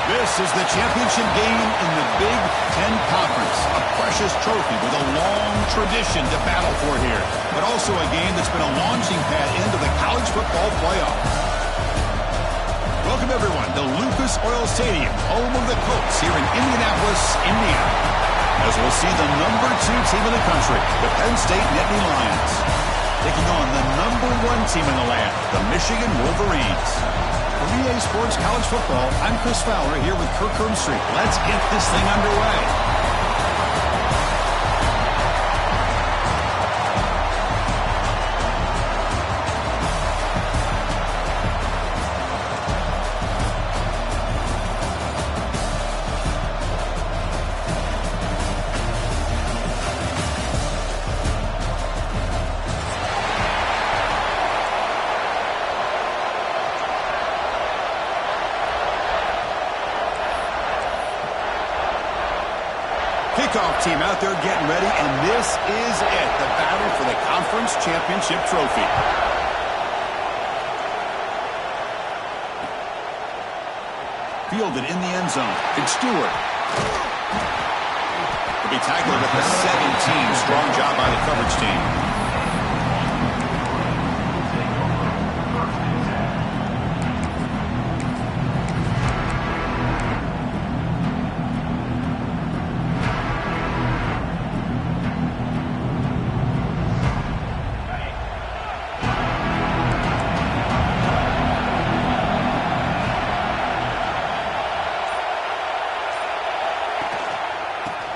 This is the championship game in the Big Ten Conference. A precious trophy with a long tradition to battle for here. But also a game that's been a launching pad into the college football playoff. Welcome, everyone, to Lucas Oil Stadium, home of the Colts here in Indianapolis, Indiana. As we'll see the number 2 team in the country, the Penn State Nittany Lions, taking on the number 1 team in the land, the Michigan Wolverines. For EA Sports College Football, I'm Chris Fowler here with Kirk Herbstreit. Let's get this thing underway. Kickoff team out there getting ready, and this is it, the battle for the conference championship trophy. Fielded in the end zone. It's Stewart. To be tackled at the 17. Strong job by the coverage team.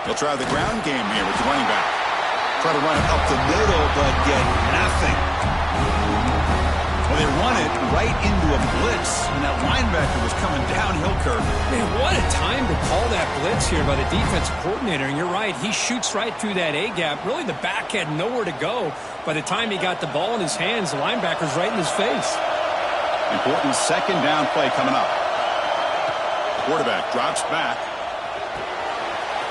They'll try the ground game here with the running back. Try to run it up the middle, but get nothing. Well, they run it right into a blitz, and that linebacker was coming downhill, Kirk. Man, what a time to call that blitz here by the defensive coordinator. And you're right, he shoots right through that A-gap. Really, the back had nowhere to go. By the time he got the ball in his hands, the linebacker's right in his face. Important second down play coming up. Quarterback drops back.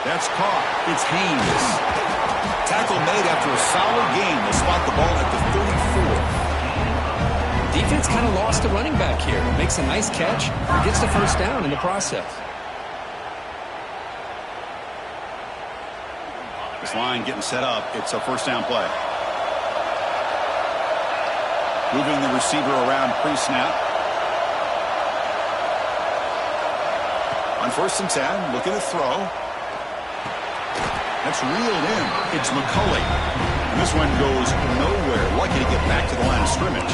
That's caught. It's Haynes. Tackle made after a solid gain. They'll spot the ball at the 34. Defense kind of lost the running back here. Makes a nice catch. Gets the first down in the process. This line getting set up. It's a first down play. Moving the receiver around pre-snap. On 1st and 10, looking to throw. That's reeled in. It's McCulley. And this one goes nowhere. Lucky to get back to the line of scrimmage.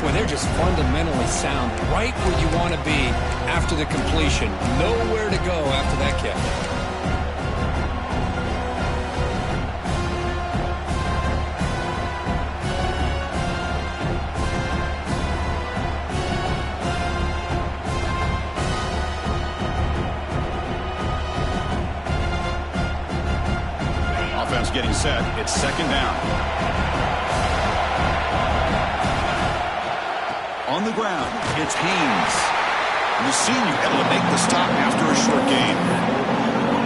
Boy, they're just fundamentally sound. Right where you want to be after the completion. Nowhere to go after that catch. Getting set. It's second down. On the ground, it's Haynes. And the senior able to make the stop after a short gain.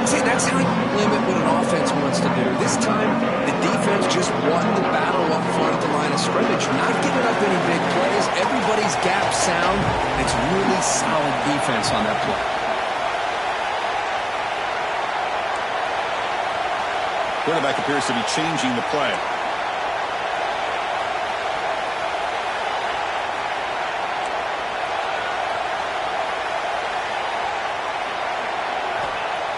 See, that's how you limit what an offense wants to do. This time, the defense just won the battle up front at the line of scrimmage. Not giving up any big plays. Everybody's gap sound. It's really solid defense on that play. Quarterback appears to be changing the play.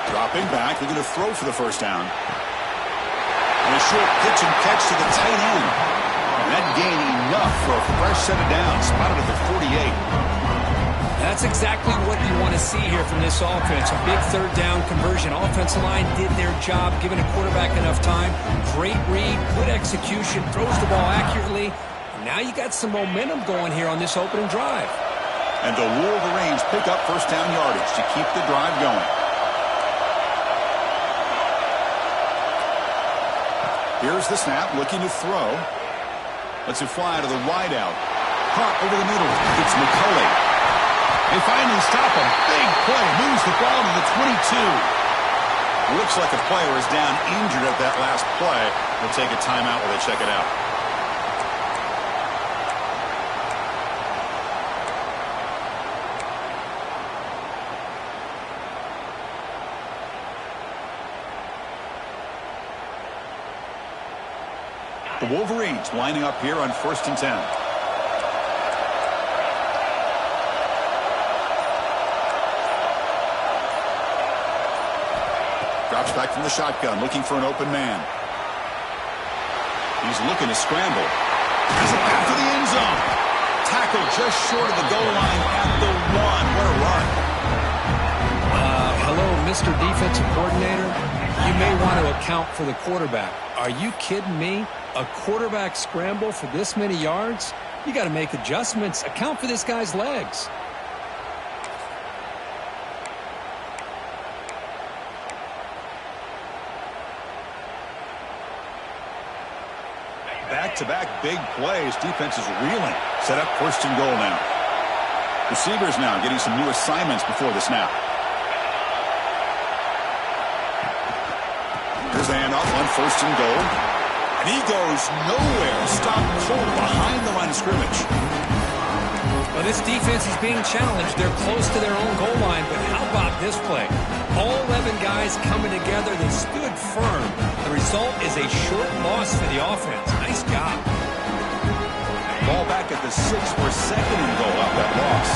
Dropping back, looking to throw for the first down. And a short pitch and catch to the tight end. And that gain enough for a fresh set of downs, spotted at the 48. That's exactly what you want to see here from this offense. A big third down conversion. Offensive line did their job, giving a quarterback enough time. Great read, good execution, throws the ball accurately. Now you got some momentum going here on this opening drive. And the Wolverines pick up first down yardage to keep the drive going. Here's the snap, looking to throw. Lets it fly to the wideout. Caught over the middle. It's McCulley. They finally stop a big play. Moves the ball to the 22. Looks like a player is down injured at that last play. We'll take a timeout while they check it out. The Wolverines lining up here on 1st and 10. Drops back from the shotgun, looking for an open man. He's looking to scramble. Has it back to the end zone. Tackle just short of the goal line at the 1. What a run. Hello, Mr. Defensive Coordinator. You may want to account for the quarterback. Are you kidding me? A quarterback scramble for this many yards? You got to make adjustments. Account for this guy's legs. Back-to-back big plays. Defense is reeling. Set up 1st and goal now. Receivers now getting some new assignments before the snap. Here's the handoff on 1st and goal. And he goes nowhere. Stopped cold behind the line of scrimmage. Well, this defense is being challenged. They're close to their own goal line, but how about this play? All 11 guys coming together. They stood firm. The result is a short loss for the offense. Nice job. Ball back at the 6 for 2nd and goal off that loss.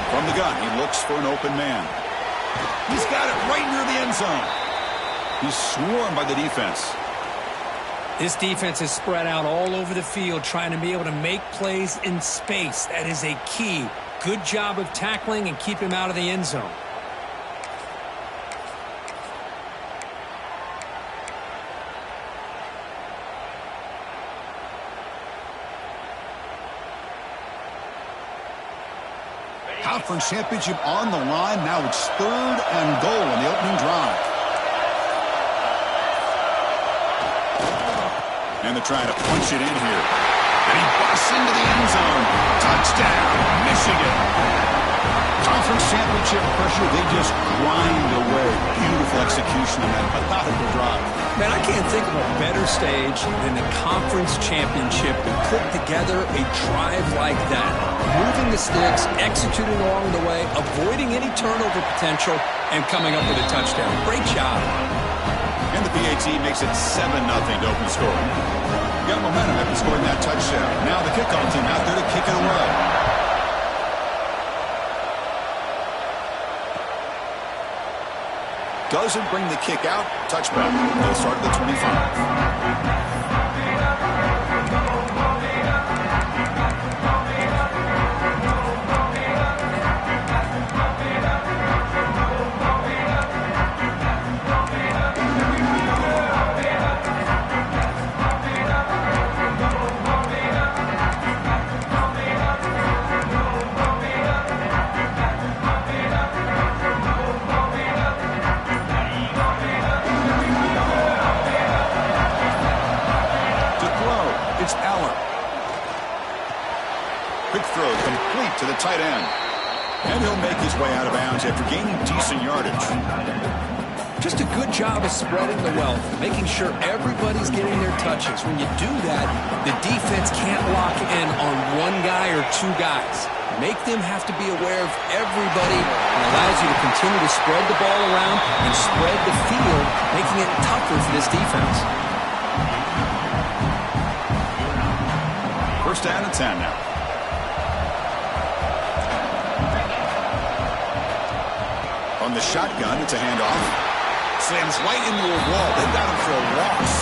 From the gun, he looks for an open man. He's got it right near the end zone. He's swarmed by the defense. This defense is spread out all over the field, trying to be able to make plays in space. That is a key. Good job of tackling and keep him out of the end zone. Conference championship on the line. Now it's 3rd and goal on the opening drive. And they're trying to punch it in here. And he busts into the end zone. Touchdown, Michigan. Conference championship pressure, they just grind away. Beautiful execution on that methodical drive. Man, I can't think of a better stage than the conference championship to put together a drive like that. Moving the sticks, executing along the way, avoiding any turnover potential, and coming up with a touchdown. Great job. And the PAT makes it 7-0 to open scoring. Got momentum after scoring that touchdown. Now the kickoff team out there to kick it away. Doesn't bring the kick out. Touchback. They'll start at the 25. Quick throw complete to the tight end. And he'll make his way out of bounds after gaining decent yardage. Just a good job of spreading the wealth, making sure everybody's getting their touches. When you do that, the defense can't lock in on one guy or two guys. Make them have to be aware of everybody, and allows you to continue to spread the ball around and spread the field, making it tougher for this defense. 1st down and 10 now. On the shotgun, it's a handoff. Slams right into a wall. They've got him for a loss.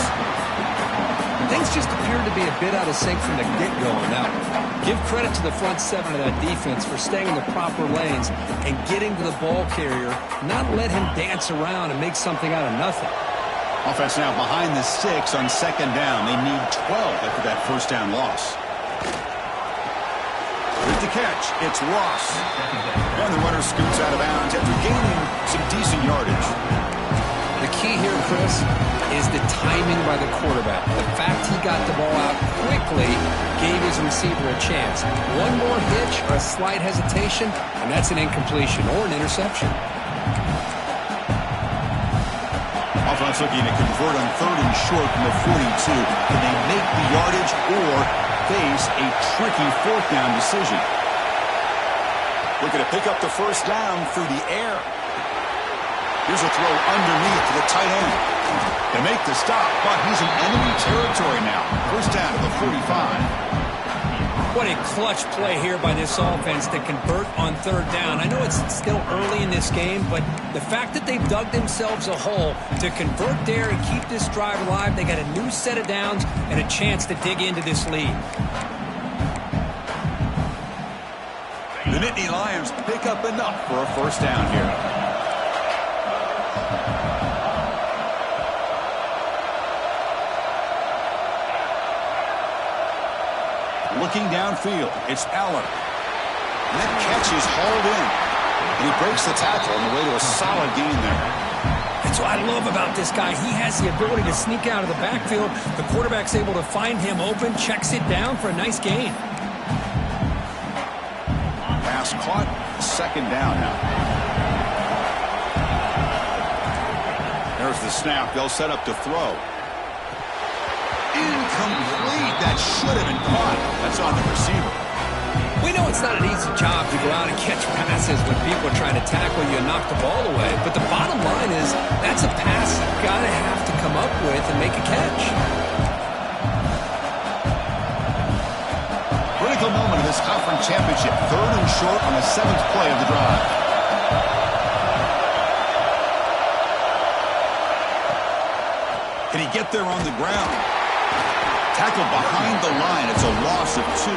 Things just appeared to be a bit out of sync from the get-go on that one. Give credit to the front 7 of that defense for staying in the proper lanes and getting to the ball carrier, not let him dance around and make something out of nothing. Offense now behind the 6 on 2nd down. They need 12 after that 1st down loss. With the catch, it's Ross. And the runner scoots out of bounds after gaining some decent yardage. The key here, Chris, is the timing by the quarterback. The fact he got the ball out quickly gave his receiver a chance. One more hitch or a slight hesitation, and that's an incompletion or an interception. Offense looking to convert on 3rd and short from the 42. Can they make the yardage or face a tricky 4th down decision? Looking to pick up the 1st down through the air. Here's a throw underneath to the tight end. They make the stop, but he's in enemy territory now. First down at the 45. What a clutch play here by this offense to convert on third down. I know it's still early in this game, but the fact that they've dug themselves a hole to convert there and keep this drive alive, they got a new set of downs and a chance to dig into this lead. The Nittany Lions pick up enough for a first down here. Looking downfield, it's Aller. And that catch is hauled in. And he breaks the tackle on the way to a solid gain there. That's what I love about this guy. He has the ability to sneak out of the backfield. The quarterback's able to find him open, checks it down for a nice gain. Pass caught, second down now. There's the snap. They'll set up to throw. Incomplete. That should have been caught. That's on the receiver. We know it's not an easy job to go out and catch passes when people are trying to tackle you and knock the ball away. But the bottom line is that's a pass you've got to have to come up with and make a catch. Critical moment of this conference championship. Third and short on the 7th play of the drive. Can he get there on the ground? Tackled behind the line. It's a loss of 2.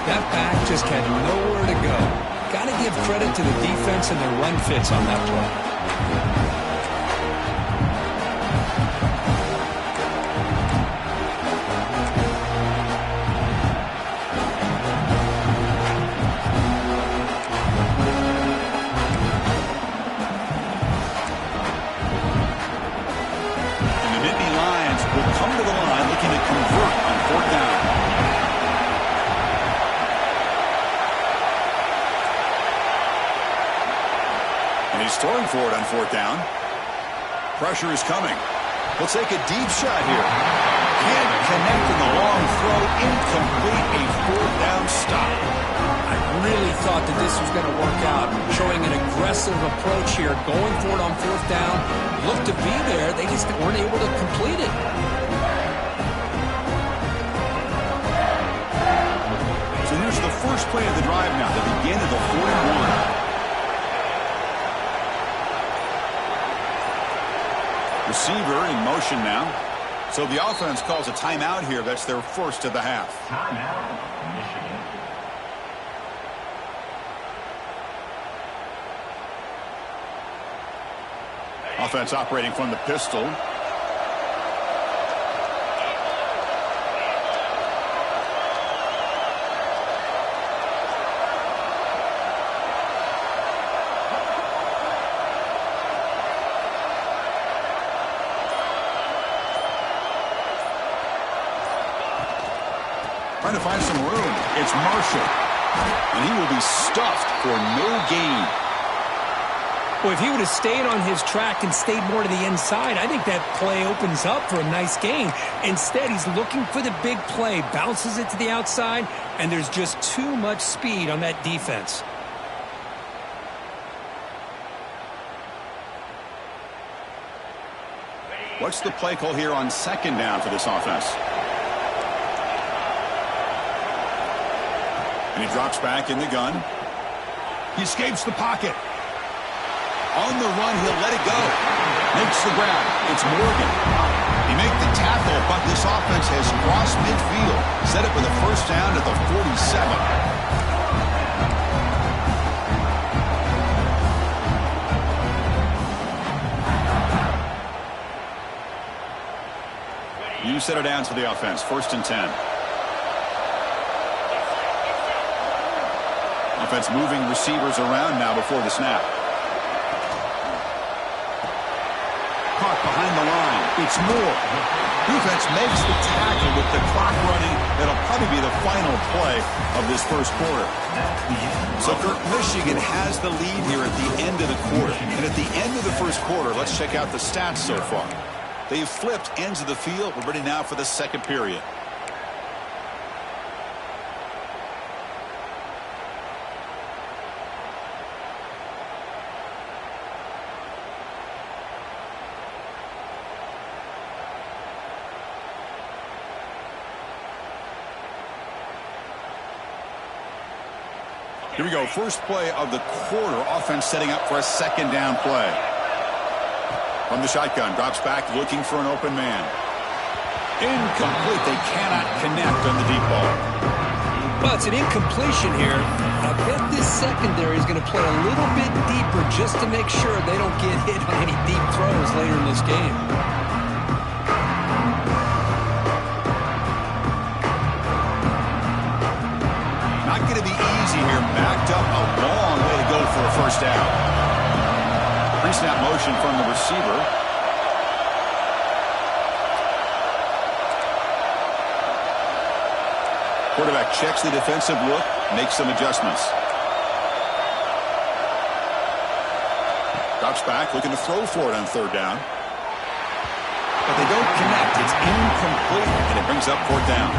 That back just had nowhere to go. Got to give credit to the defense and their run fits on that play. Throwing for it on 4th down. Pressure is coming. He'll take a deep shot here. Can't connect in the long throw. Incomplete. A 4th down stop. I really thought that this was going to work out. Showing an aggressive approach here. Going for it on 4th down. Looked to be there. They just weren't able to complete it. So here's the first play of the drive now. The begin of the 41. Receiver in motion now. So the offense calls a timeout here. That's their first of the half. Timeout, Michigan. Offense operating from the pistol. Trying to find some room. It's Marshall. And he will be stuffed for no gain. Well, if he would have stayed on his track and stayed more to the inside, I think that play opens up for a nice gain. Instead, he's looking for the big play, bounces it to the outside, and there's just too much speed on that defense. What's the play call here on 2nd down for this offense? And he drops back in the gun. He escapes the pocket. On the run, he'll let it go. Makes the grab. It's Morgan. He makes the tackle, but this offense has crossed midfield. Set up with a first down at the 47. New set of downs for the offense. 1st and 10. Offense moving receivers around now before the snap. Caught behind the line. It's Moore. Defense makes the tackle with the clock running. That'll probably be the final play of this first quarter. So Kirk, Michigan has the lead here at the end of the quarter. And at the end of the first quarter, let's check out the stats so far. They've flipped ends of the field. We're ready now for the second period. Here we go. First play of the quarter. Offense setting up for a second down play. From the shotgun. Drops back looking for an open man. Incomplete. They cannot connect on the deep ball. Well, it's an incompletion here. I bet this secondary is going to play a little bit deeper just to make sure they don't get hit on any deep throws later in this game. Not going to be easy here. Backed up a long way to go for a first down. Pre-snap motion from the receiver. Quarterback checks the defensive look, makes some adjustments. Drops back, looking to throw for it on third down. But they don't connect. It's incomplete, and it brings up fourth down.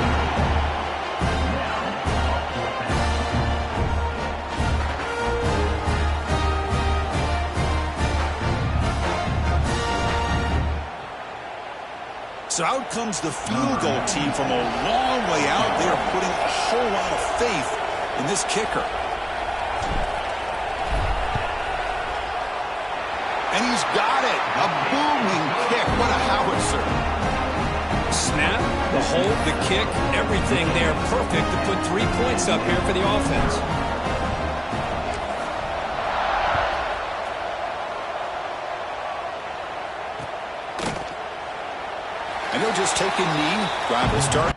So out comes the field goal team from a long way out. They are putting a whole lot of faith in this kicker. And he's got it. A booming kick. What a howitzer. Snap, the hold, the kick, everything there perfect to put 3 points up here for the offense. And he'll just take a knee. Drive will start.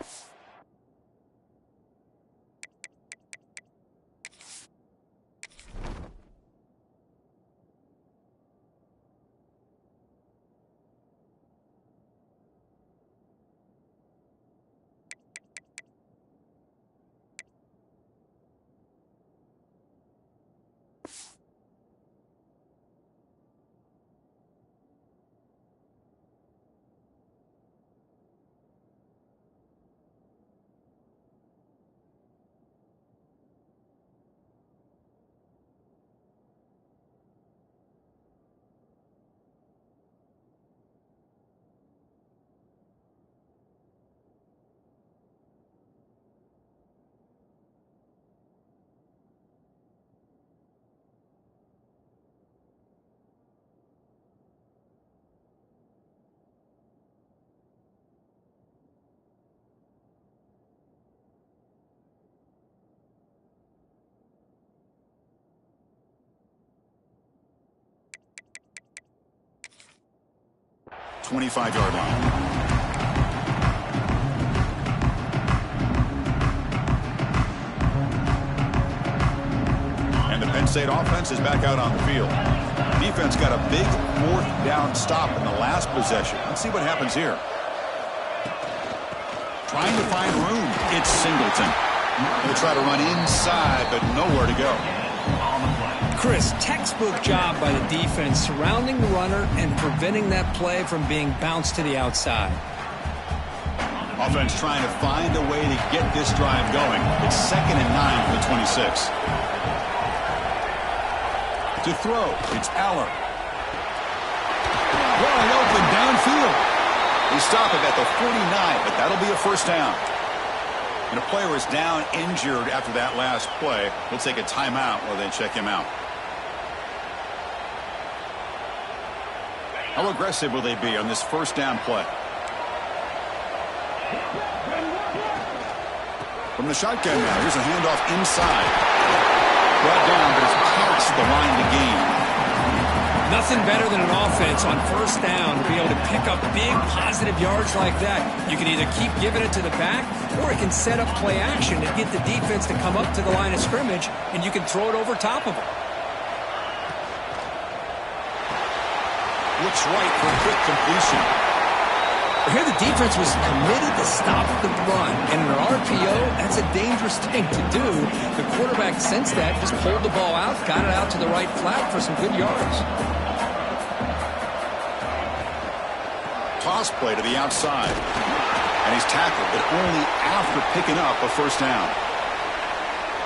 .25-yard line. And the Penn State offense is back out on the field. Defense got a big fourth down stop in the last possession. Let's see what happens here. Trying to find room. It's Singleton. He'll try to run inside, but nowhere to go. Chris, textbook job by the defense surrounding the runner and preventing that play from being bounced to the outside. Offense trying to find a way to get this drive going. It's 2nd and 9 for the 26. To throw, it's Aller. Wide open downfield. They stop it at the 49, but that'll be a first down. And a player is down injured after that last play. We'll take a timeout while they check him out. How aggressive will they be on this first down play? From the shotgun now, here's a handoff inside. Brought down, but it's past the line of the game. Nothing better than an offense on first down to be able to pick up big positive yards like that. You can either keep giving it to the back, or it can set up play action and get the defense to come up to the line of scrimmage, and you can throw it over top of them. Looks right for a quick completion. Here the defense was committed to stop the run. And in an RPO, that's a dangerous thing to do. The quarterback sensed that, just pulled the ball out, got it out to the right flat for some good yards. Toss play to the outside. And he's tackled, but only after picking up a first down.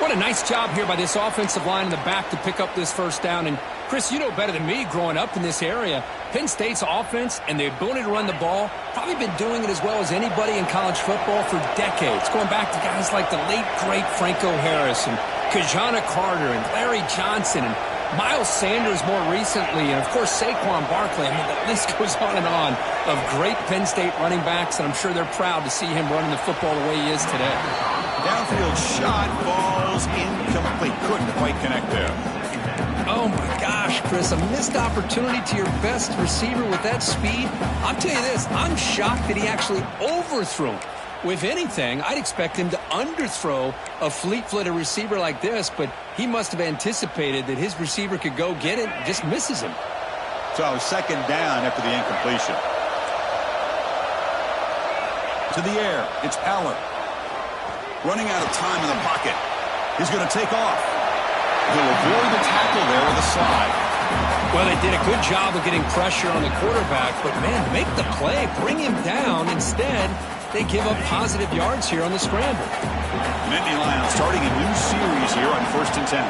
What a nice job here by this offensive line in the back to pick up this first down. And Chris, you know better than me growing up in this area, Penn State's offense and the ability to run the ball, probably been doing it as well as anybody in college football for decades, going back to guys like the late, great Franco Harris and Carter and Larry Johnson and Miles Sanders more recently, and of course Saquon Barkley. I mean, the list goes on and on of great Penn State running backs, and I'm sure they're proud to see him running the football the way he is today. Downfield shot falls incomplete. Couldn't quite connect there. Oh my gosh, Chris, a missed opportunity to your best receiver with that speed. I'll tell you this, I'm shocked that he actually overthrew him. With anything, I'd expect him to underthrow a fleet-footed receiver like this, but he must have anticipated that his receiver could go get it and just misses him. So second down after the incompletion. To the air, it's Aller. Running out of time in the pocket. He's going to take off. He'll avoid the tackle there with a slide. Well, they did a good job of getting pressure on the quarterback, but man, make the play, bring him down. Instead, they give up positive yards here on the scramble. Nittany Lions starting a new series here on 1st and 10.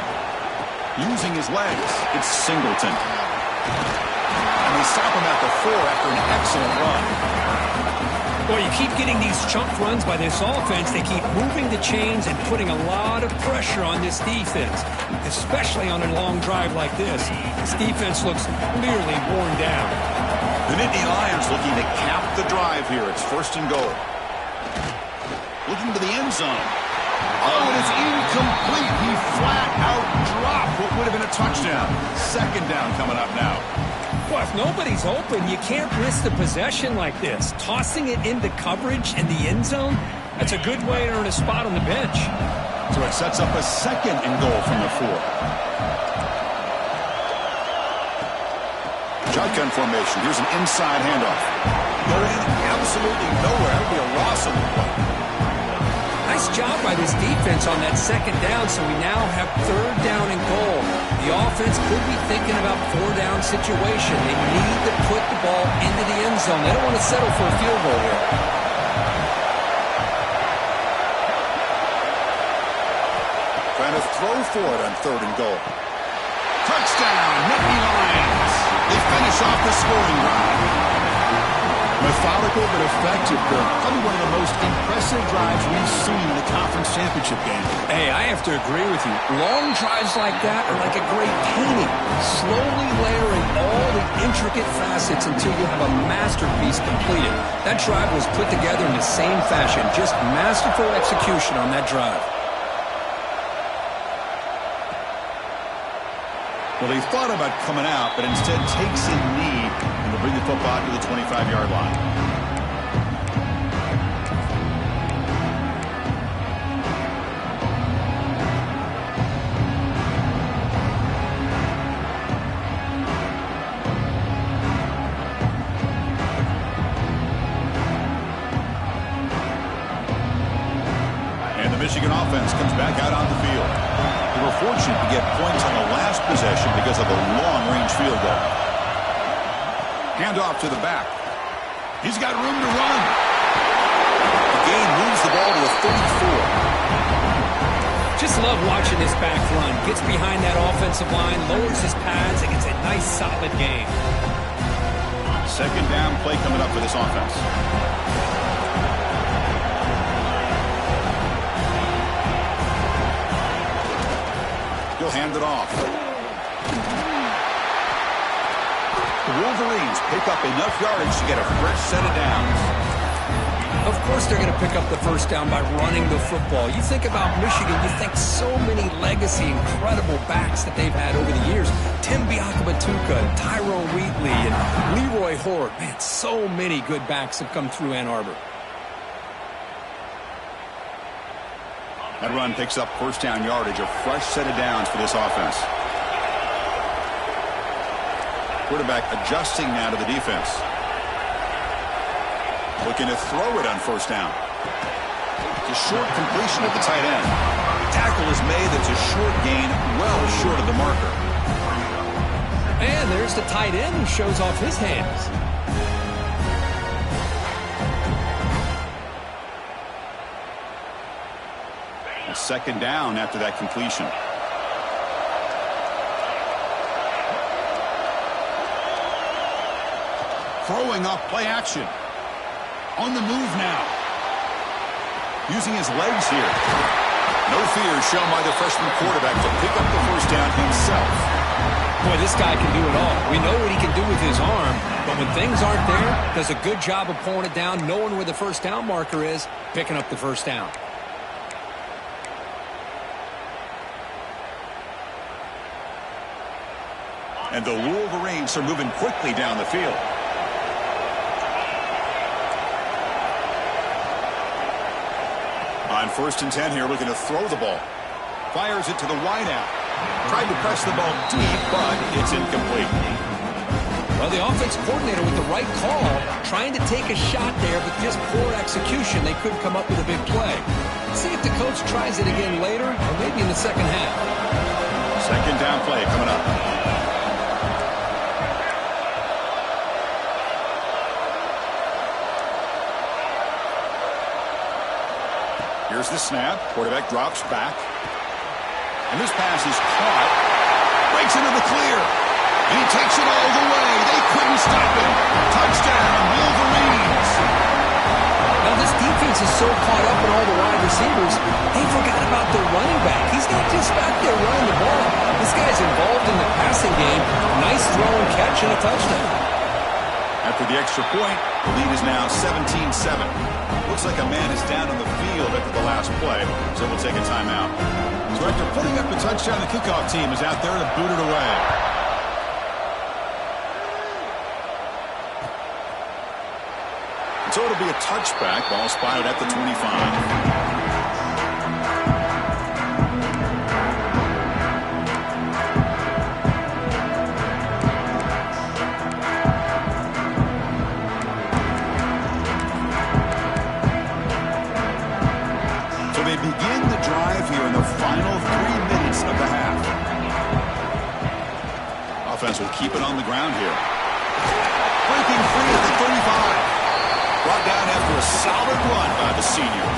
Using his legs, it's Singleton. And they stop him at the 4 after an excellent run. Well, you keep getting these chunk runs by this offense. They keep moving the chains and putting a lot of pressure on this defense, especially on a long drive like this. This defense looks clearly worn down. The Nittany Lions looking to cap the drive here. It's 1st and goal. Looking to the end zone. Oh, it is incomplete. He flat out dropped what would have been a touchdown. 2nd down coming up now. Well, if nobody's open, you can't risk the possession like this. Tossing it into coverage in the end zone, that's a good way to earn a spot on the bench. So it sets up a 2nd and goal from the 4. Shotgun formation. Here's an inside handoff. Going absolutely nowhere. It'll be a loss of the play. Nice job by this defense on that 2nd down, so we now have 3rd down and goal. The offense could be thinking about 4-down situation. They need to put the ball into the end zone. They don't want to settle for a field goal here. Trying to throw for it on 3rd and goal. Touchdown, Nittany Lions. They finish off the scoring drive. Methodical but effective, Bill. Probably one of the most impressive drives we've seen in the conference championship game. Hey, I have to agree with you. Long drives like that are like a great painting. Slowly layering all the intricate facets until you have a masterpiece completed. That drive was put together in the same fashion. Just masterful execution on that drive. Well, he thought about coming out, but instead takes in knee and will bring the football to the 25-yard line. And the Michigan offense comes back out on the field. They were fortunate to get points on the last possession because of a long-range field goal. Handoff to the back. He's got room to run. The gain moves the ball to a 34. Just love watching this back run. Gets behind that offensive line, lowers his pads, and gets a nice solid gain. 2nd down play coming up for this offense. He'll hand it off. The Wolverines pick up enough yardage to get a fresh set of downs. Of course they're going to pick up the 1st down by running the football. You think about Michigan, you think so many legacy, incredible backs that they've had over the years. Tim Biakabatuka, and Tyrone Wheatley, and Leroy Hort. Man, so many good backs have come through Ann Arbor. That run picks up 1st down yardage, a fresh set of downs for this offense. Quarterback adjusting now to the defense. Looking to throw it on 1st down. It's a short completion at the tight end. The tackle is made. That's a short gain, well short of the marker. And there's the tight end who shows off his hands. A 2nd down after that completion. Throwing off play action. On the move now. Using his legs here. No fear shown by the freshman quarterback to pick up the first down himself. Boy, this guy can do it all. We know what he can do with his arm, but when things aren't there, does a good job of pulling it down, knowing where the first down marker is, picking up the first down. And the Wolverines are moving quickly down the field. On 1st and 10 here, looking to throw the ball. Fires it to the wideout. Tried to press the ball deep, but it's incomplete. Well, the offense coordinator with the right call, trying to take a shot there, but just poor execution. They couldn't come up with a big play. Let's see if the coach tries it again later, or maybe in the second half. Second down play coming up. Here's the snap. Quarterback drops back. And this pass is caught. Breaks into the clear. And he takes it all the way. They couldn't stop him. Touchdown, Wolverines. Now, this defense is so caught up in all the wide receivers, they forgot about their running back. He's not just back there running the ball. This guy's involved in the passing game. Nice throw and catch and a touchdown. After the extra point, the lead is now 17-7. Looks like a man is down on the field after the last play, so we'll take a timeout. So after putting up the touchdown, the kickoff team is out there to boot it away. So it'll be a touchback. Ball spotted at the 25. Begin the drive here in the final 3 minutes of the half. Offense will keep it on the ground here. Breaking free at the 35. Brought down after a solid run by the senior.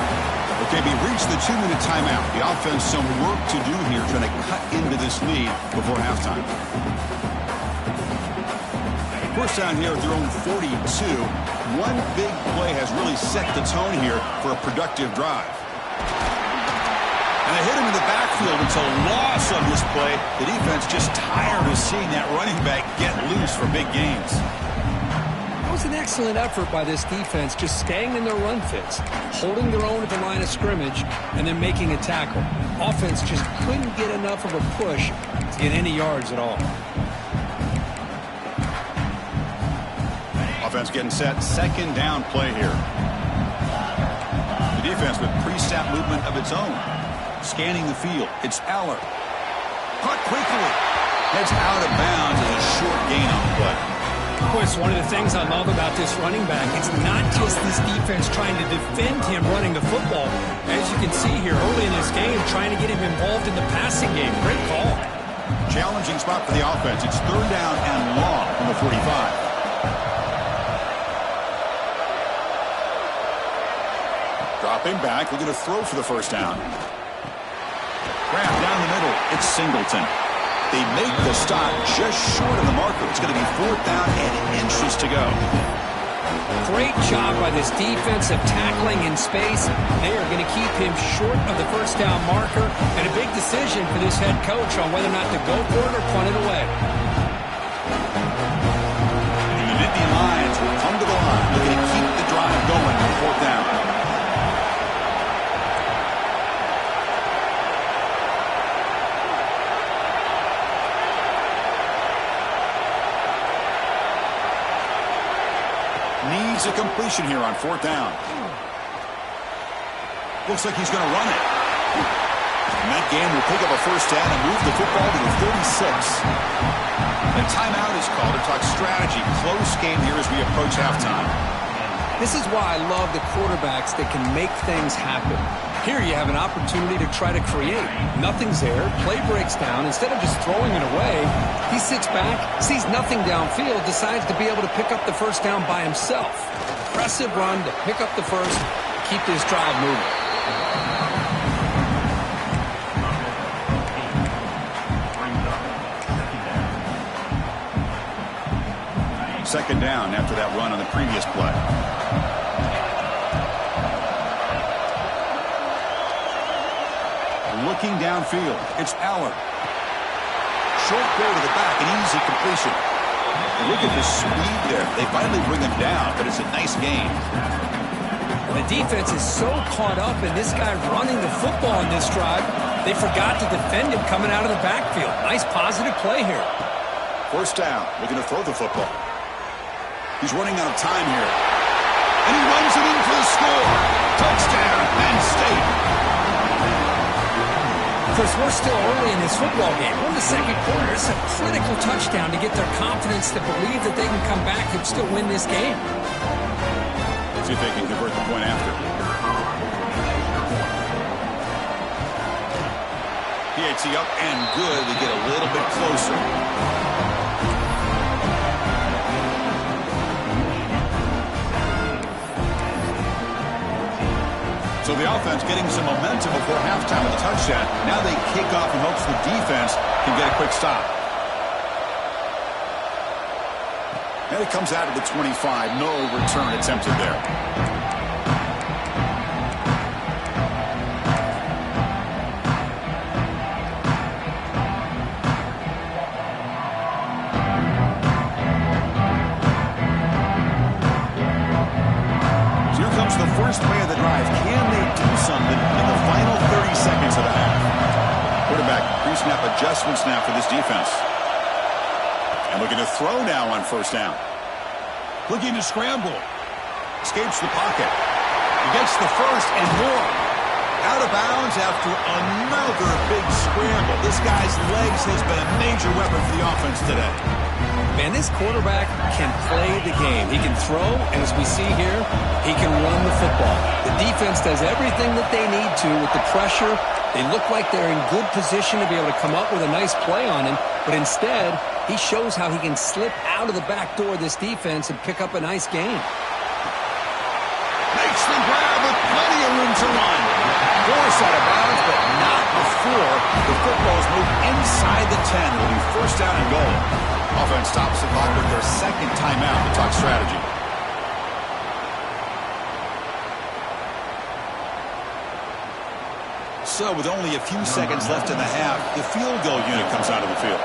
Okay, we reached the 2-minute timeout. The offense some work to do here trying to cut into this lead before halftime. First down here at their own 42. One big play has really set the tone here for a productive drive. And they hit him in the backfield until loss on this play. The defense just tired of seeing that running back get loose for big gains. That was an excellent effort by this defense, just staying in their run fits, holding their own at the line of scrimmage, and then making a tackle. Offense just couldn't get enough of a push to get any yards at all. Offense getting set. Second down play here. The defense with pre-snap movement of its own. Scanning the field. It's Eller. Caught quickly. Heads out of bounds as a short gain on the play. Of course, one of the things I love about this running back, it's not just this defense trying to defend him running the football. As you can see here early in this game, trying to get him involved in the passing game. Great call. Challenging spot for the offense. It's third down and long from the 45. Dropping back, looking to throw for the first down. Grab down the middle. It's Singleton. They make the stop just short of the marker. It's going to be fourth down and inches to go. Great job by this defense of tackling in space. They are going to keep him short of the first down marker, and a big decision for this head coach on whether or not to go for it or punt it away. And the Nittany Lions will come to the line, looking to keep the drive going on fourth down. Needs a completion here on fourth down. Looks like he's going to run it. And that game will pick up a first down and move the football to the 36. A timeout is called to talk strategy. Close game here as we approach halftime. This is why I love the quarterbacks that can make things happen. Here you have an opportunity to try to create. Nothing's there. Play breaks down. Instead of just throwing it away, he sits back, sees nothing downfield, decides to be able to pick up the first down by himself. Impressive run to pick up the first, keep this drive moving. Second down after that run on the previous play. looking downfield. It's Aller. Short throw to the back, an easy completion. And look at the speed there. They finally bring him down, but it's a nice gain. The defense is so caught up in this guy running the football in this drive, they forgot to defend him coming out of the backfield. Nice positive play here. First down, looking to throw the football. He's running out of time here. And he runs it in for the score. Touchdown, Penn State. Chris, we're still early in this football game. We're in the second quarter. It's a critical touchdown to get their confidence to believe that they can come back and still win this game. See if they can convert the point after. PAT up and good. We get a little bit closer. So the offense getting some momentum before halftime with a touchdown. Now they kick off in hopes the defense can get a quick stop. And it comes out of the 25. No return attempted there. Here comes the first play of the drive. Can they do something in the final 30 seconds of the half? Quarterback pre-snap adjustments now for this defense. And looking to throw now on first down. Looking to scramble. Escapes the pocket. He gets the first and more. Out of bounds after another big scramble. This guy's legs has been a major weapon for the offense today. Man, this quarterback can play the game. He can throw, and as we see here, he can run the football. The defense does everything that they need to with the pressure. They look like they're in good position to be able to come up with a nice play on him, but instead, he shows how he can slip out of the back door of this defense and pick up a nice gain. Makes the grab with plenty of room to run. Force out of bounds, but not before the football's moved inside the 10. It'll be first down and goal. Offense stops the clock with their second timeout to talk strategy. So with only a few seconds left in the half, the field goal unit comes out of the field.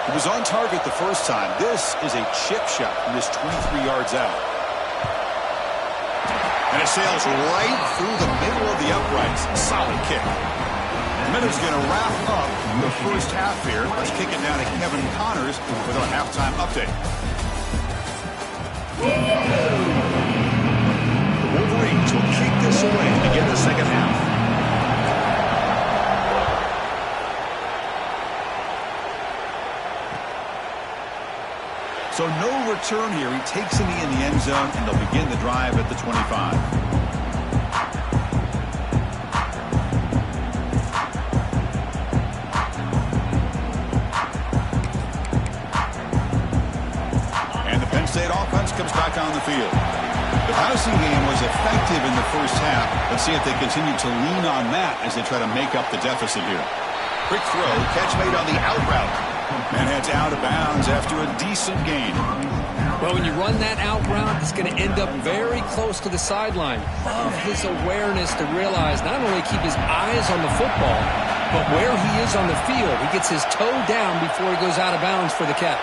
It was on target the first time. This is a chip shot from just 23 yards out. And it sails right through the middle of the uprights. Solid kick. Minutes going to wrap up the first half here. Let's kick it now to Kevin Connors with our halftime update. The Wolverines will kick this away to begin the second half. So no return here. He takes it in the end zone, and they'll begin the drive at the 25. State offense comes back on the field. The passing game was effective in the first half. Let's see if they continue to lean on that as they try to make up the deficit here. Quick throw, catch made on the out route. And heads out of bounds after a decent gain. Well, when you run that out route, it's going to end up very close to the sideline. Love his awareness to realize not only keep his eyes on the football, but where he is on the field. He gets his toe down before he goes out of bounds for the catch.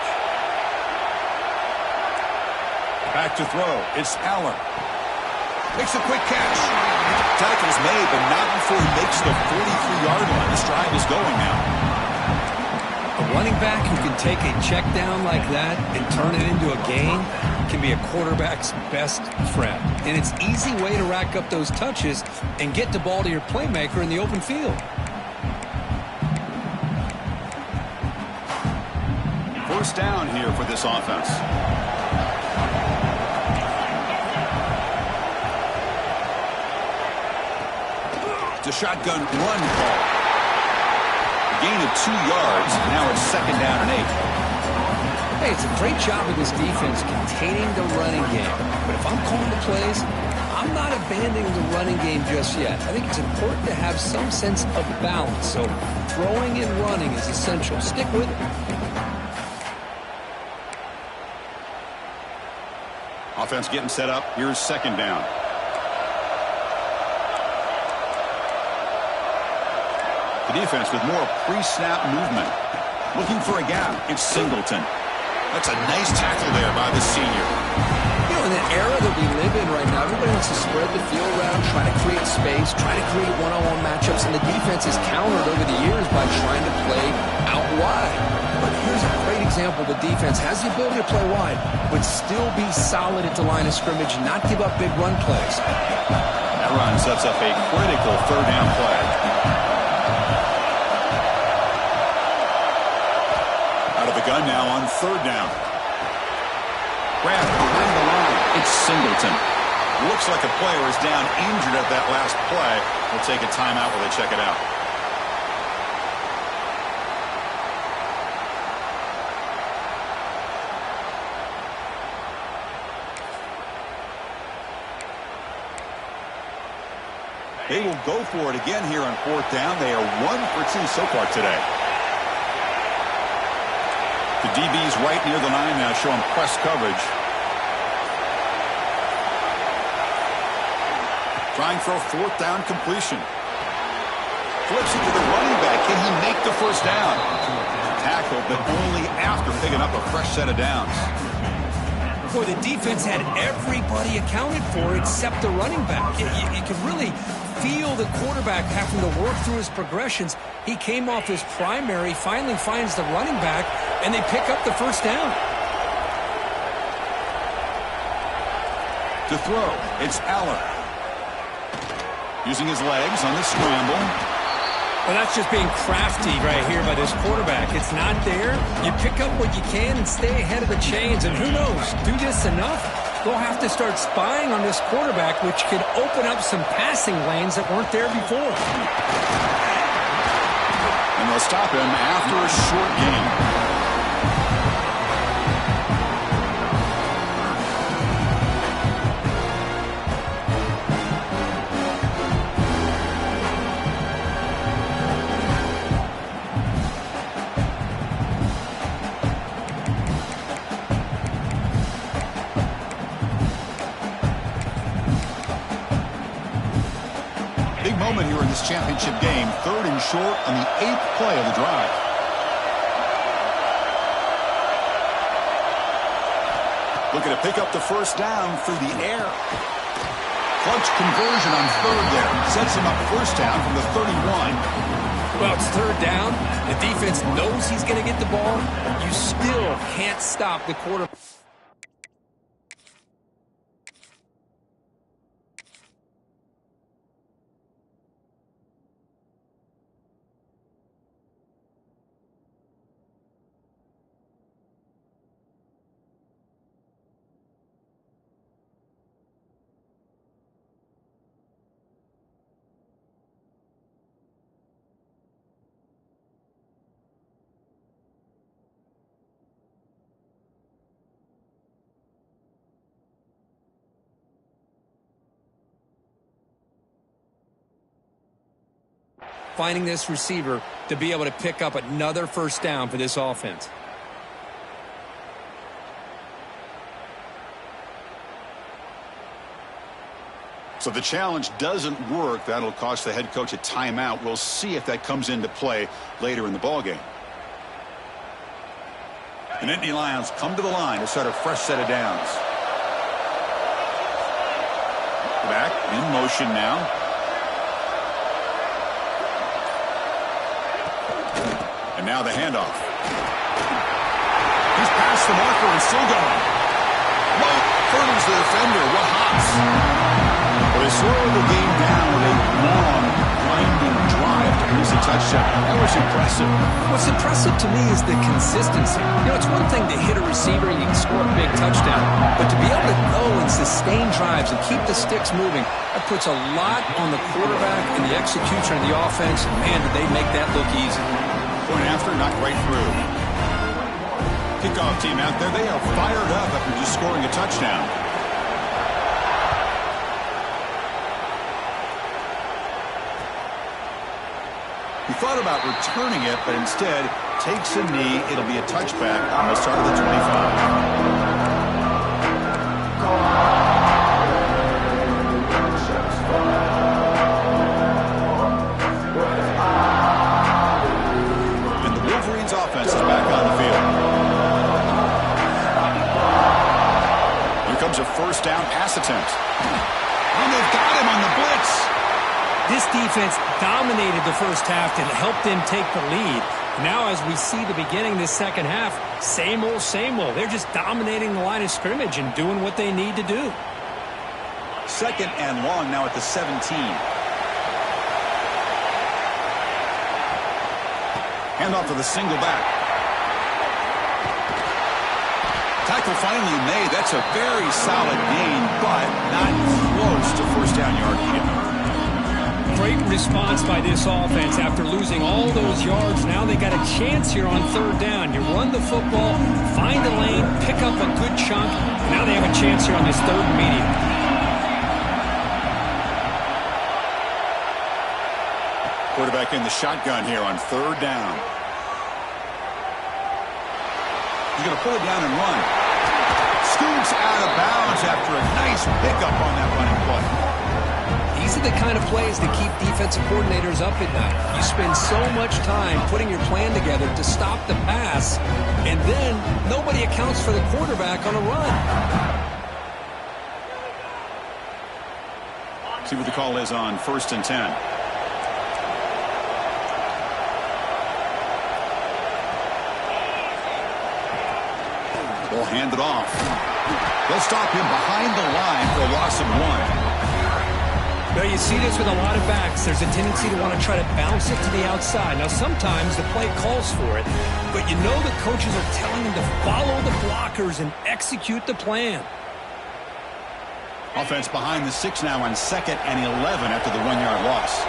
Back to throw. It's Aller. Makes a quick catch. Tackle's made, but not before he makes the 43-yard line. This drive is going now. A running back who can take a check down like that and turn it into a gain can be a quarterback's best friend. And it's an easy way to rack up those touches and get the ball to your playmaker in the open field. First down here for this offense. The shotgun run call. A gain of 2 yards. Now it's second down and 8. Hey, it's a great job of this defense containing the running game. But if I'm calling the plays, I'm not abandoning the running game just yet. I think it's important to have some sense of balance. So throwing and running is essential. Stick with it. Offense getting set up. Here's second down. The defense with more pre-snap movement. Looking for a gap. It's Singleton. That's a nice tackle there by the senior. You know, in the era that we live in right now, everybody wants to spread the field around, try to create space, try to create one-on-one matchups, and the defense is countered over the years by trying to play out wide. But here's a great example. The defense has the ability to play wide, but still be solid at the line of scrimmage and not give up big run plays. That run sets up a critical third down play. Out of the gun now on third down. Grabbed behind the line. It's Singleton. Looks like a player is down injured at that last play. We'll take a timeout while they check it out. They will go for it again here on fourth down. They are 1 for 2 so far today. The DB's right near the line now, showing press coverage. Trying for a fourth down completion. Flips it to the running back. Can he make the first down? Tackle, but only after picking up a fresh set of downs. Boy, the defense had everybody accounted for except the running back. You could really feel the quarterback having to work through his progressions. He came off his primary, finally finds the running back, and they pick up the first down. To throw, it's Allen. Using his legs on the scramble. Well, that's just being crafty right here by this quarterback. It's not there. You pick up what you can and stay ahead of the chains. And who knows, do this enough, they'll have to start spying on this quarterback, which could open up some passing lanes that weren't there before. And they'll stop him after a short game. Moment here in this championship game. 3rd and short on the 8th play of the drive. Looking to pick up the first down through the air. Clutch conversion on 3rd there. Sets him up first down from the 31. Well, it's 3rd down. The defense knows he's going to get the ball. You still can't stop the quarterback. Finding this receiver to be able to pick up another first down for this offense. So the challenge doesn't work. That'll cost the head coach a timeout. We'll see if that comes into play later in the ballgame. The Nittany Lions come to the line to start a fresh set of downs. Back in motion now. And now the handoff. He's past the marker and still going. Low, hurdles the defender. What hops? Well, they slowed the game down with a long, grinding drive to produce a touchdown. That was impressive. What's impressive to me is the consistency. You know, it's one thing to hit a receiver and you can score a big touchdown, but to be able to go and sustain drives and keep the sticks moving, that puts a lot on the quarterback and the execution of the offense. Man, did they make that look easy. Point after, not right through. Kickoff team out there, they are fired up after just scoring a touchdown. He thought about returning it, but instead takes a knee. It'll be a touchback on the start of the 25. first down pass attempt. And they've got him on the blitz. This defense dominated the first half and helped them take the lead. Now as we see the beginning of this second half, same old, same old. They're just dominating the line of scrimmage and doing what they need to do. Second and long now at the 17. Handoff to the single back. Tackle finally made. That's a very solid gain, but not close to first down yard either. Great response by this offense after losing all those yards. Now they got a chance here on third down. You run the football, find a lane, pick up a good chunk. Now they have a chance here on this third and medium. Quarterback in the shotgun here on third down. He's going to pull it down and run. Scoops out of bounds after a nice pickup on that running play. These are the kind of plays that keep defensive coordinators up at night. You spend so much time putting your plan together to stop the pass, and then nobody accounts for the quarterback on a run. See what the call is on 1st and 10. They'll hand it off. They'll stop him behind the line for a loss of 1. Now you see this with a lot of backs. There's a tendency to want to try to bounce it to the outside. Now sometimes the play calls for it, but you know the coaches are telling them to follow the blockers and execute the plan. Offense behind the 6 now on 2nd and 11 after the 1-yard loss.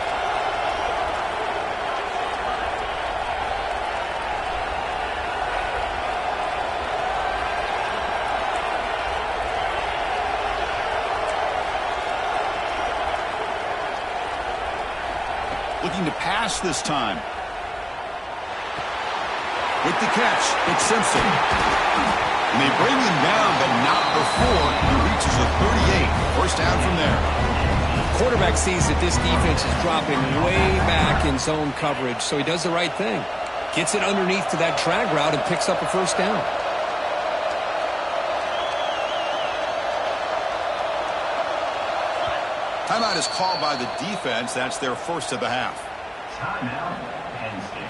Looking to pass this time. With the catch, it's Simpson. And they bring him down, but not before he reaches a 38. First down from there. Quarterback sees that this defense is dropping way back in zone coverage, so he does the right thing. Gets it underneath to that drag route and picks up a first down. Timeout is called by the defense. That's their first of the half. Timeout, Penn State.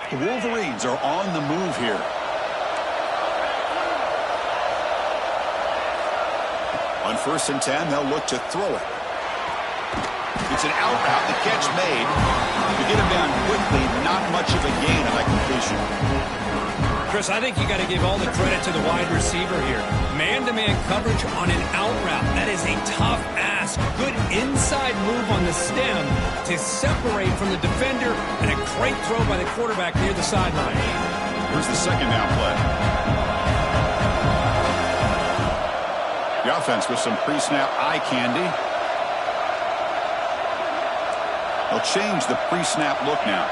The Wolverines are on the move here. On 1st and 10, they'll look to throw it. It's an out route. The catch made. To get him down quickly, not much of a gain on that completion. Chris, I think you got to give all the credit to the wide receiver here. Man-to-man coverage on an out route. That is a tough ask. Good inside move on the stem to separate from the defender, and a great throw by the quarterback near the sideline. Here's the second down play. The offense with some pre-snap eye candy. They'll change the pre-snap look now.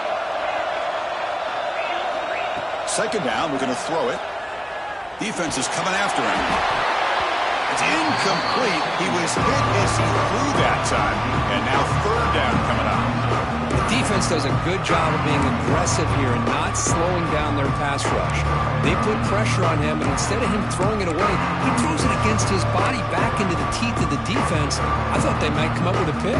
Second down, we're going to throw it. Defense is coming after him. It's incomplete. He was hit as he threw that time. And now third down coming up. The defense does a good job of being aggressive here and not slowing down their pass rush. They put pressure on him, and instead of him throwing it away, he throws it against his body back into the teeth of the defense. I thought they might come up with a pick.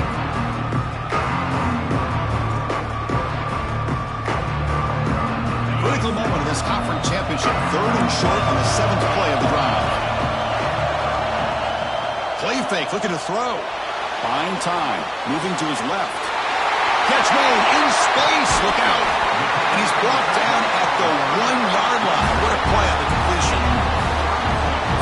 Critical moment of this conference championship. 3rd and short on the 7th play of the drive. Play fake, looking to throw. Fine time, moving to his left. Catch made in space, look out. And he's brought down at the 1-yard line. What a play on the completion.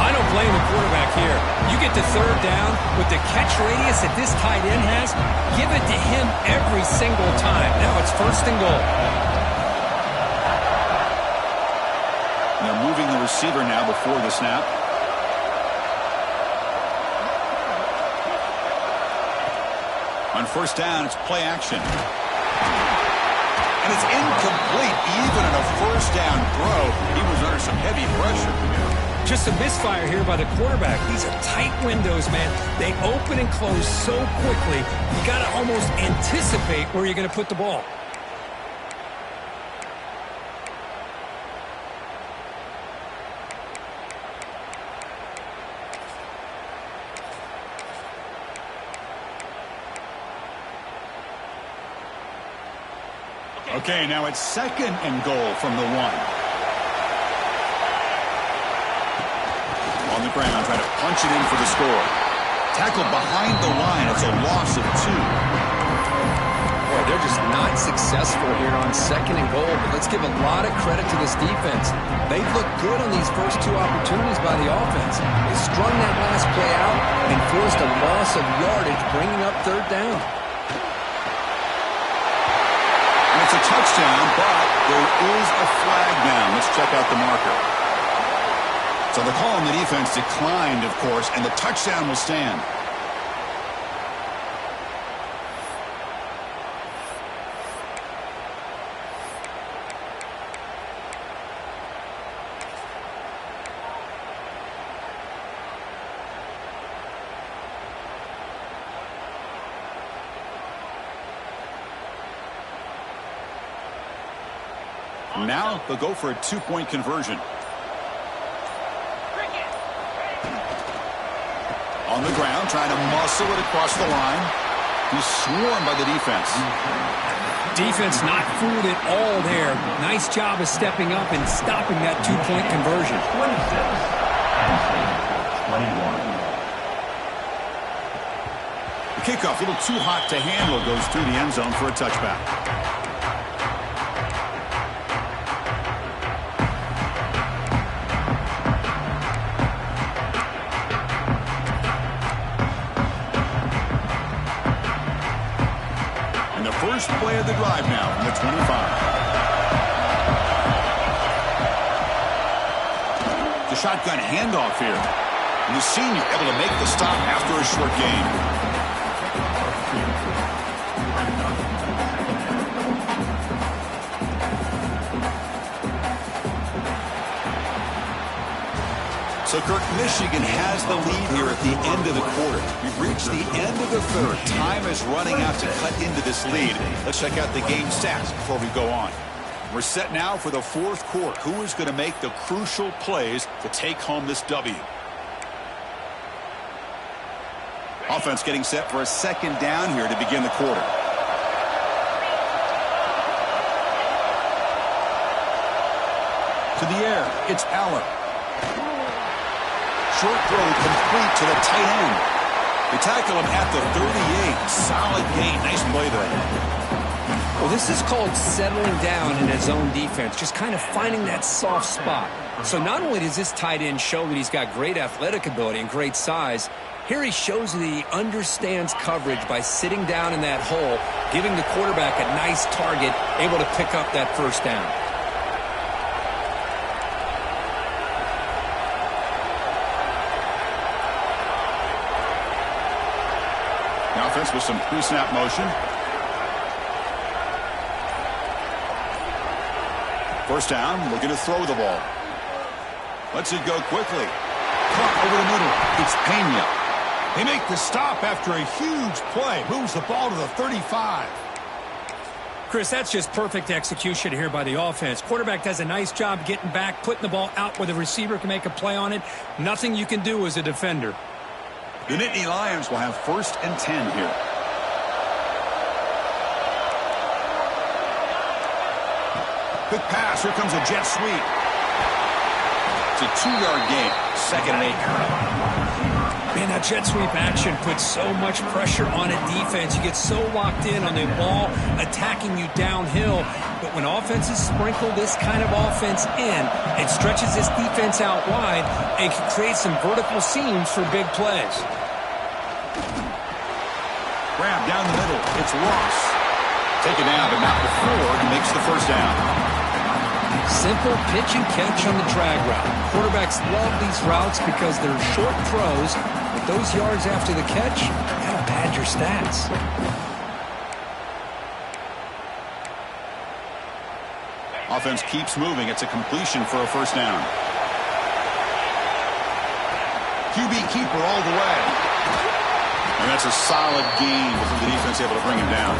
I don't blame the quarterback here. You get to third down with the catch radius that this tight end has, give it to him every single time. Now it's 1st and goal. They're moving the receiver now before the snap. On 1st down, it's play action. And it's incomplete. Even on a 1st down throw, he was under some heavy pressure. Just a misfire here by the quarterback. These are tight windows, man. They open and close so quickly, you got to almost anticipate where you're going to put the ball. Okay, now it's 2nd and goal from the 1. On the ground, trying to punch it in for the score. Tackled behind the line. It's a loss of 2. Boy, they're just not successful here on 2nd and goal, but let's give a lot of credit to this defense. They've looked good on these first 2 opportunities by the offense. They strung that last play out and forced a loss of yardage, bringing up 3rd down. And it's a touchdown, but there is a flag down. Let's check out the marker. So the call on the defense declined, of course, and the touchdown will stand. Now they'll go for a 2-point conversion. On the ground, trying to muscle it across the line. He's swarmed by the defense. Defense not fooled at all there. Nice job of stepping up and stopping that 2-point conversion. 26, The kickoff, a little too hot to handle, goes through the end zone for a touchback. First play of the drive now from the 25. The shotgun handoff here. And the senior able to make the stop after a short gain. So, Kirk, Michigan has the lead here at the end of the quarter. We've reached the end of the 3rd. Time is running out to cut into this lead. Let's check out the game stats before we go on. We're set now for the 4th quarter. Who is going to make the crucial plays to take home this W? Offense getting set for a 2nd down here to begin the quarter. To the air, it's Aller. Short throw complete to the tight end. They tackle him at the 38. Solid gain. Nice play there. Well, this is called settling down in his own defense, just kind of finding that soft spot. So not only does this tight end show that he's got great athletic ability and great size, here he shows that he understands coverage by sitting down in that hole, giving the quarterback a nice target, able to pick up that 1st down. Offense with some pre-snap motion. 1st down, looking to throw the ball. Lets it go quickly. Caught over the middle. It's Penn. They make the stop after a huge play. Moves the ball to the 35. Chris, that's just perfect execution here by the offense. Quarterback does a nice job getting back, putting the ball out where the receiver can make a play on it. Nothing you can do as a defender. The Nittany Lions will have 1st and 10 here. Quick pass. Here comes a jet sweep. It's a 2-yard gain. 2nd and 8. Man, that jet sweep action puts so much pressure on a defense. You get so locked in on the ball attacking you downhill. But when offenses sprinkle this kind of offense in, it stretches this defense out wide and can create some vertical seams for big plays. Grab down the middle. It's Ross. Taken down, but not before he makes the 1st down. Simple pitch and catch on the drag route. Quarterbacks love these routes because they're short throws, but those yards after the catch kind of pad your stats. Offense keeps moving. It's a completion for a 1st down. QB keeper all the way. And that's a solid gain before the defense able to bring him down.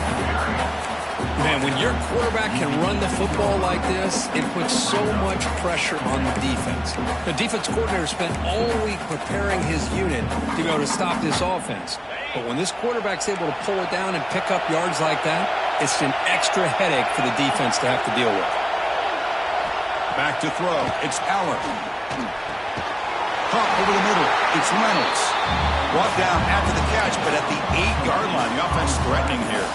Man, when your quarterback can run the football like this, it puts so much pressure on the defense. The defense coordinator spent all week preparing his unit to be able to stop this offense. But when this quarterback's able to pull it down and pick up yards like that, it's an extra headache for the defense to have to deal with. Back to throw. It's Allen. Caught over the middle. It's Reynolds. Brought down after the catch, but at the 8-yard line. The offense threatening here.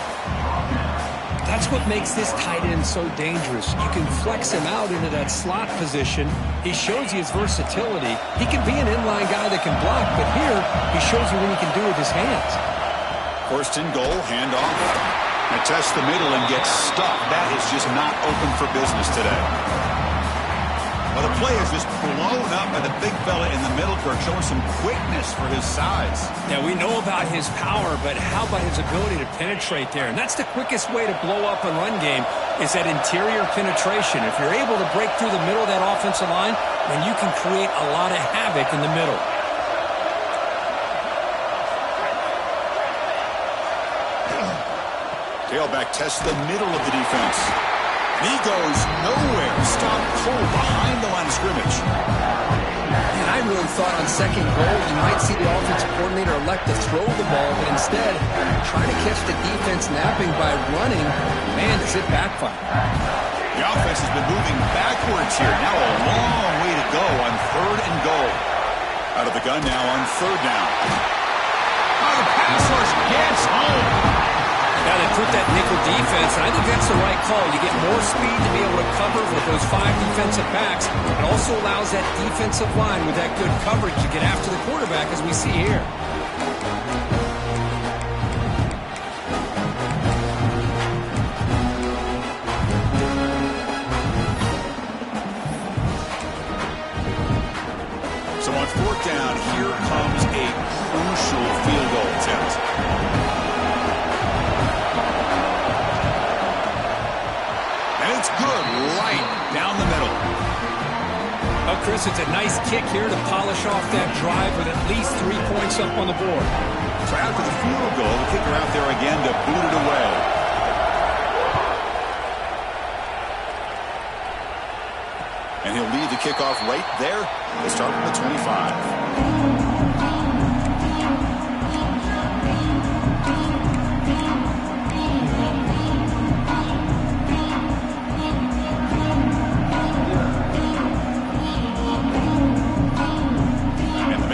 That's what makes this tight end so dangerous. You can flex him out into that slot position. He shows you his versatility. He can be an inline guy that can block, but here he shows you what he can do with his hands. First and goal, handoff. And test the middle and gets stuck. That is just not open for business today. Well, the play is just blown up by the big fella in the middle, Kirk, showing some quickness for his size. Yeah, we know about his power, but how about his ability to penetrate there? And that's the quickest way to blow up a run game is that interior penetration. If you're able to break through the middle of that offensive line, then you can create a lot of havoc in the middle. Tailback tests the middle of the defense. He goes nowhere. Stop cold behind the line of scrimmage. And I really thought on second goal you might see the offensive coordinator elect to throw the ball, but instead try to catch the defense napping by running. Man, does it backfire. The offense has been moving backwards here. Now a long way to go on 3rd and goal. Out of the gun now on 3rd down. Oh, the pass rush gets home. Now they put that nickel defense, and I think that's the right call. You get more speed to be able to cover with those 5 defensive backs. It also allows that defensive line with that good coverage to get after the quarterback, as we see here. So on 4th down, here comes a crucial field goal attempt. It's good right down the middle. Oh, Chris, it's a nice kick here to polish off that drive with at least 3 points up on the board. So after the field goal, the kicker out there again to boot it away. And he'll lead the kickoff right there. They start from the 25.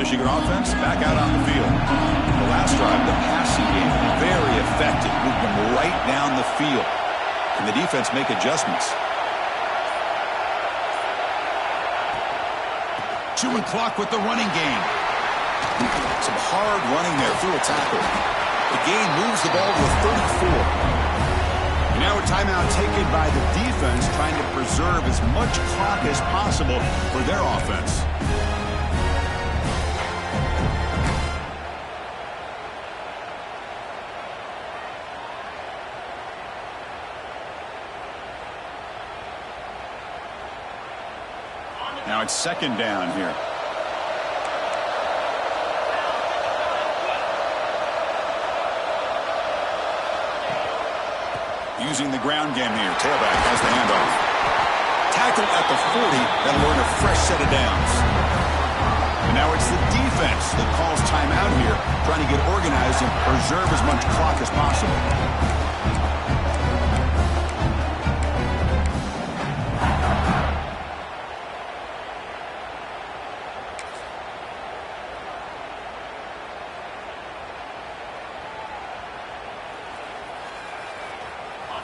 Michigan offense back out on the field. The last drive, the passing game, very effective. Moved them right down the field. And the defense make adjustments. Chewing clock with the running game. Some hard running there through a tackle. The game moves the ball to a 34. And now a timeout taken by the defense, trying to preserve as much clock as possible for their offense. Now it's 2nd down here. Using the ground game here. Tailback has the handoff. Tackle at the 40. That'll earn a fresh set of downs. And now it's the defense that calls timeout here, trying to get organized and preserve as much clock as possible.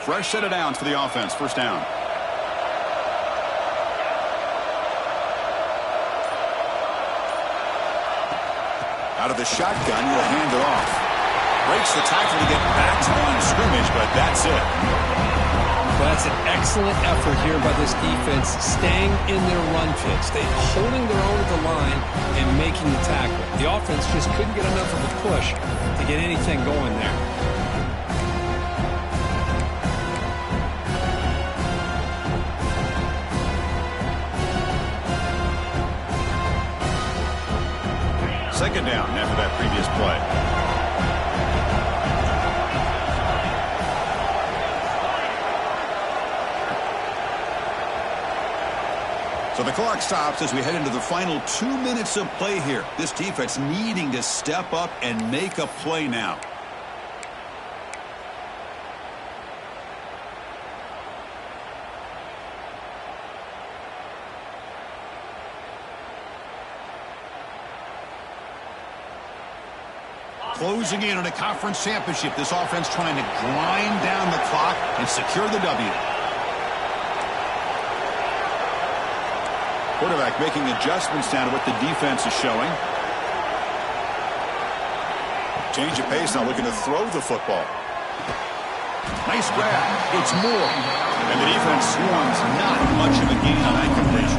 Fresh set of downs for the offense. 1st down. Out of the shotgun, he'll hand it off. Breaks the tackle to get back to the line of scrimmage, but that's it. Well, that's an excellent effort here by this defense, staying in their run fits. They're holding their own at the line and making the tackle. The offense just couldn't get enough of a push to get anything going there. Second down after that previous play. So the clock stops as we head into the final 2 minutes of play here. This defense needing to step up and make a play now. Closing in on a conference championship, this offense trying to grind down the clock and secure the W. Quarterback making adjustments down to what the defense is showing. Change of pace now, looking to throw the football. Nice grab. It's Moore. And the defense swarms. Not much of a gain on that completion.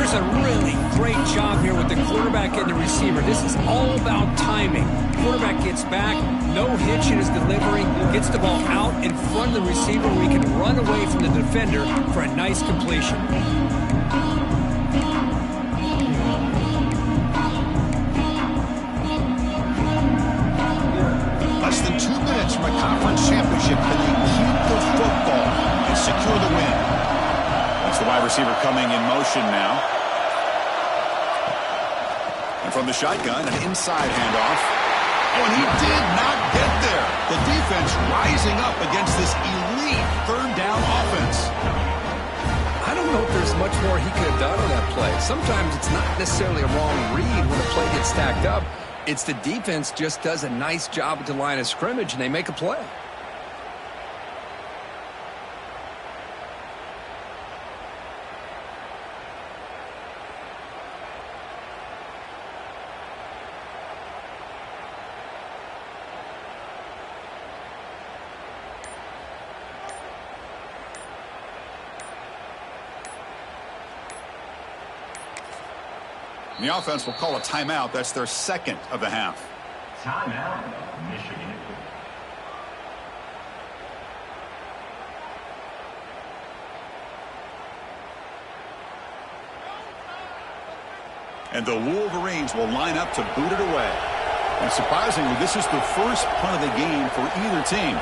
There's a really great job here with the quarterback and the receiver. This is all about timing. Quarterback gets back, no hitch in his delivery, gets the ball out in front of the receiver where he can run away from the defender for a nice completion. Less than 2 minutes from a conference championship. Can they keep the football and secure the win? That's the wide receiver coming in motion now. And from the shotgun, an inside handoff. Oh, and he did not get there. The defense rising up against this elite third down offense. I don't know if there's much more he could have done on that play. Sometimes it's not necessarily a wrong read when the play gets stacked up. It's the defense just does a nice job at the line of scrimmage, and they make a play. The offense will call a timeout. That's their second of the half. Timeout, Michigan. And the Wolverines will line up to boot it away. And surprisingly, this is the first punt of the game for either team.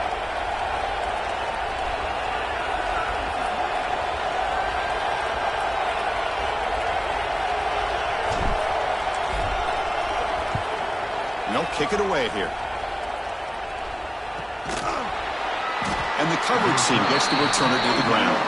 They'll kick it away here. And the coverage team gets the returner to the ground.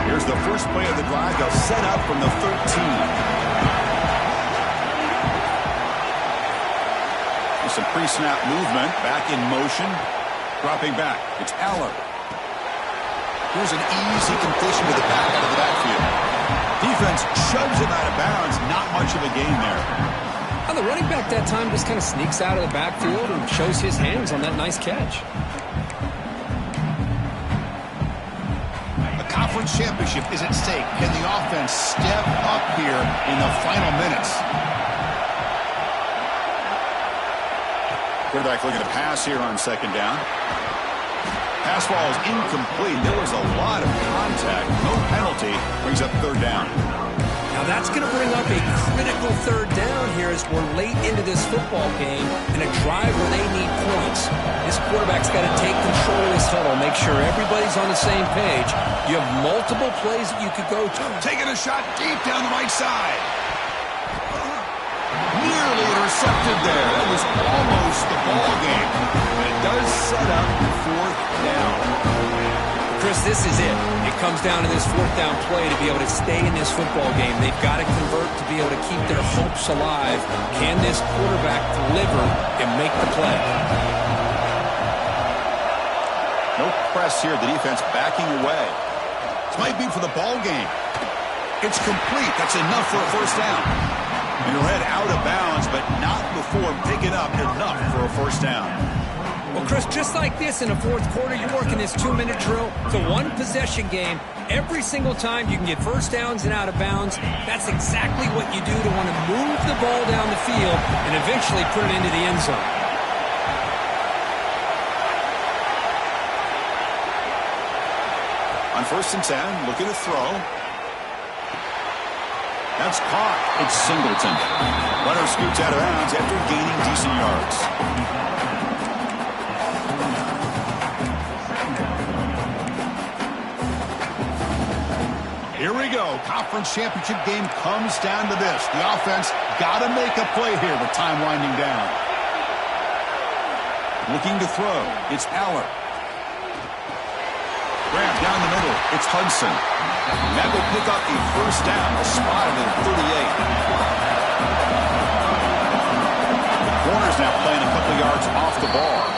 Here's the first play of the drive. They'll set up from the 13. Some pre-snap movement, back in motion, dropping back. It's Aller. Here's an easy completion to the back out of the backfield. Defense shoves him out of bounds. Not much of a gain there. Now the running back that time just kind of sneaks out of the backfield and shows his hands on that nice catch. A conference championship is at stake. Can the offense step up here in the final minutes? Quarterback looking to pass here on second down. Pass ball is incomplete. There was a lot of contact. No penalty. Brings up third down. Now that's going to bring up a critical third down here as we're late into this football game in a drive where they need points. This quarterback's got to take control of this huddle, make sure everybody's on the same page. You have multiple plays that you could go to. Taking a shot deep down the right side. Nearly intercepted there. That was almost the ball game. And it does set up fourth down. Chris, this is it. It comes down to this fourth down play to be able to stay in this football game. They've got to convert to be able to keep their hopes alive. Can this quarterback deliver and make the play? No press here. The defense backing away. This might be for the ball game. It's complete. That's enough for a first down. And he'll head out of bounds, but not before picking up enough for a first down. Well, Chris, just like this in the fourth quarter, you're working this 2-minute drill. It's a one-possession game. Every single time you can get first downs and out of bounds. That's exactly what you do to want to move the ball down the field and eventually put it into the end zone. first and 10, looking to throw. That's caught. It's Singleton. Runner scoots out of bounds after gaining decent yards. Here we go. Conference championship game comes down to this. The offense got to make a play here with time winding down. Looking to throw. It's Aller. Grab down the middle. It's Hudson. That will pick up a first down. A spot at the 38. The corner's now playing a couple yards off the ball.